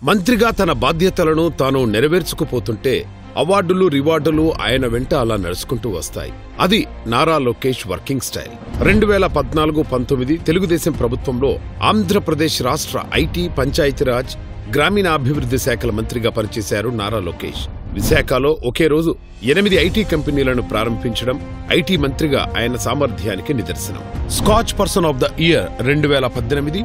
మంత్రిగా తన బాధ్యతలను తాను నెరవేర్చుకుపోతుంటే అవార్డులు రివార్డులు ఆయన వెంట అలా నడుచుకుంటూ వస్తాయి. అది నారా లోకేష్ వర్కింగ్ స్టైల్. 2014-19 తెలుగుదేశం ప్రభుత్వంలో ఆంధ్రప్రదేశ్ రాష్ట్ర ఐటీ, పంచాయతీరాజ్, గ్రామీణాభివృద్ధి శాఖల మంత్రిగా పనిచేశారు నారా లోకేష్. విశాఖలో ఒకే రోజు 8 ఐటీ కంపెనీలను ప్రారంభించడం ఐటీ మంత్రిగా ఆయన సామర్థ్యానికి నిదర్శనం. Scotch person of the year 2018,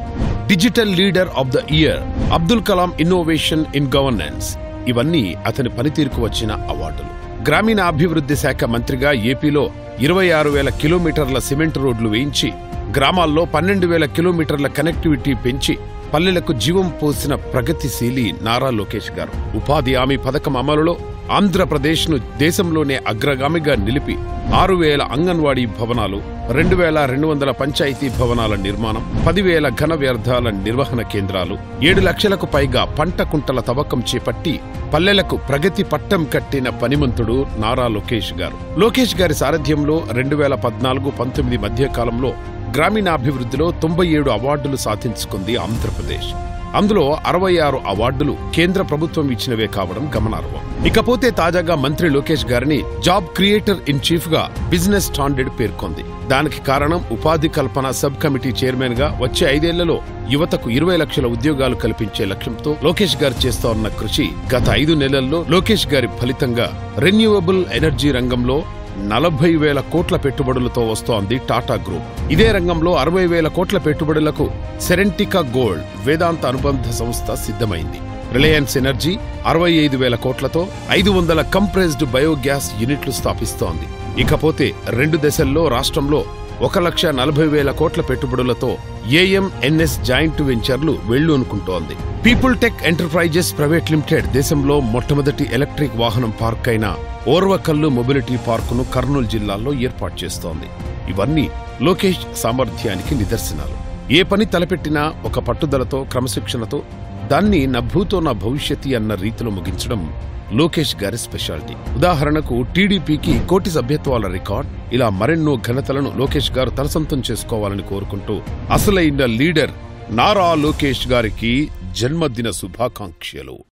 digital leader of the year, Abdul Kalam innovation in governance ఇవన్నీ అతని పనితీరుకు వచ్చిన అవార్డులు. గ్రామీణాభివృద్ధి శాఖ మంత్రిగా ఏపీలో 26,000 కిలోమీటర్ల సిమెంట్ రోడ్లు వేయించి, గ్రామాల్లో 12,000 కిలోమీటర్ల కనెక్టివిటీ పెంచి పల్లెలకు జీవం పోసిన ప్రగతిశీలి నారా లోకేష్ గారు. ఉపాధి హామీ పథకం అమలులో ఆంధ్రప్రదేశ్ను దేశంలోనే అగ్రగామిగా నిలిపి 6,000 అంగన్వాడీ భవనాలు, 2,200 పంచాయతీ భవనాల నిర్మాణం, 10,000 ఘన వ్యర్థాల నిర్వహణ కేంద్రాలు, 7 లక్షలకు పైగా పంట కుంటల తవ్వకం చేపట్టి పల్లెలకు ప్రగతి పట్టం కట్టిన పనిమంతుడు నారా లోకేష్ గారు. లోకేష్ గారి సారథ్యంలో 2014-19 మధ్య కాలంలో గ్రామీణాభివృద్ధిలో 97 అవార్డులు సాధించుకుంది ఆంధ్రప్రదేశ్. అందులో 66 అవార్డులు కేంద్ర ప్రభుత్వం ఇచ్చినవే కావడం గమనార్హం. ఇకపోతే తాజాగా మంత్రి లోకేష్ గారిని జాబ్ క్రియేటర్ ఇన్ చీఫ్ గా బిజినెస్ స్టాండర్డ్ పేర్కొంది. దానికి కారణం ఉపాధి కల్పన సబ్ కమిటీ చైర్మన్ గా వచ్చే 5 ఏళ్లలో యువతకు 20 లక్షల ఉద్యోగాలు కల్పించే లక్ష్యంతో లోకేష్ గారు చేస్తోన్న కృషి. గత 5 నెలల్లో లోకేష్ గారి ఫలితంగా రెన్యూవబుల్ ఎనర్జీ రంగంలో 40,000 కోట్ల పెట్టుబడులతో వస్తోంది టాటా గ్రూప్. ఇదే రంగంలో 60,000 కోట్ల పెట్టుబడులకు సెరెంటికా గోల్డ్ వేదాంత అనుబంధ సంస్థ సిద్ధమైంది. రిలయన్స్ ఎనర్జీ 65,000 కోట్లతో 500 కంప్రెస్డ్ బయోగ్యాస్ యూనిట్లు స్థాపిస్తోంది. ఇకపోతే 2 దశల్లో రాష్ట్రంలో 1,40,000 కోట్ల పెట్టుబడులతో ఏఎంఎన్ఎస్ జాయింట్ వెంచర్లు వెళ్లూనుకుంటోంది. People tech enterprises private limited దేశంలో మొట్టమొదటి ఎలక్ట్రిక్ వాహనం పార్క్ అయిన ఓర్వకల్లు మొబిలిటీ పార్కును కర్నూలు జిల్లాలో ఏర్పాటు చేస్తోంది. ఇవన్నీ లోకేష్ సామర్థ్యానికి నిదర్శనాలు. ఏ పని తలపెట్టినా ఒక పట్టుదలతో, క్రమశిక్షణతో దాన్ని నా భూతో నా భవిష్యత్తు అన్న రీతిలో ముగించడం లోకేష్ గారి స్పెషాలిటీ. ఉదాహరణకు టీడీపీకి 1 కోటి సభ్యత్వాల రికార్డ్. ఇలా మరెన్నో ఘనతలను లోకేష్ గారు తన సొంతం చేసుకోవాలని కోరుకుంటూ అసలైన లీడర్ నారా లోకేష్ గారికి జన్మదిన శుభాకాంక్షలు.